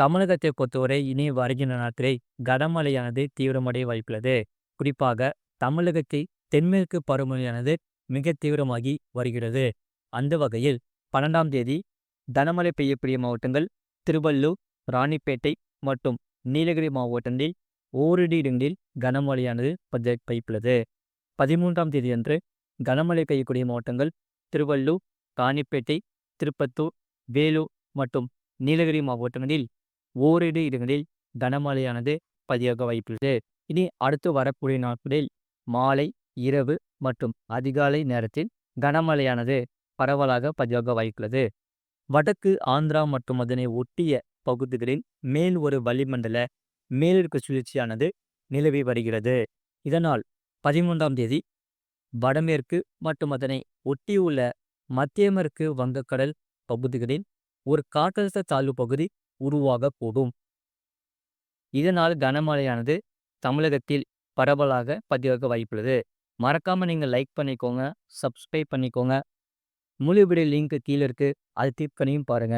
தமிழகத்தை பொறுத்தவரை இனி வருகின்ற நாட்களில் கனமழையானது தீவிரமடைய வாய்ப்புள்ளது. குறிப்பாக தமிழகத்தை தென்மேற்கு பருவமழையானது மிக தீவிரமாகி வருகிறது. அந்த வகையில் 12ஆம் தேதி கனமழை பெய்யக்கூடிய மாவட்டங்கள் திருவள்ளூர், ராணிப்பேட்டை மற்றும் நீலகிரி மாவட்டங்களில் ஓரிரு இடங்களில் கனமழையானது பெய்யுள்ளது. 13ஆம் தேதி அன்று கனமழை பெய்யக்கூடிய மாவட்டங்கள் திருவள்ளூர், ராணிப்பேட்டை, திருப்பத்தூர், வேலூர் மற்றும் நீலகிரி மாவட்டங்களில் ஓரிரு இடங்களில் கனமழையானது பதிவாக வாய்ப்புள்ளது. இனி அடுத்து வரக்கூடிய நாட்களில் மாலை, இரவு மற்றும் அதிகாலை நேரத்தில் கனமழையானது பரவலாக பதிவாக வாய்ப்புள்ளது. வடக்கு ஆந்திரா மற்றும் அதனை ஒட்டிய பகுதிகளில் மேல் ஒரு வளிமண்டல மேலடுக்கு சுழற்சியானது நிலவி வருகிறது. இதனால் 13ஆம் தேதி வடமேற்கு மற்றும் அதனை ஒட்டியுள்ள மத்திய மேற்கு வங்கக்கடல் பகுதிகளில் ஒரு காற்றழுத்த தாழ்வு பகுதி உருவாகக்கூடும். இதனால் கனமழையானது தமிழகத்தில் பரவலாக பதிவாக வாய்ப்புள்ளது. மறக்காம நீங்க லைக் பண்ணிக்கோங்க, சப்ஸ்கிரைப் பண்ணிக்கோங்க. முழு வீடியோ லிங்க் கீழே இருக்கு, அது கிளிக் பண்ணியும் பாருங்க.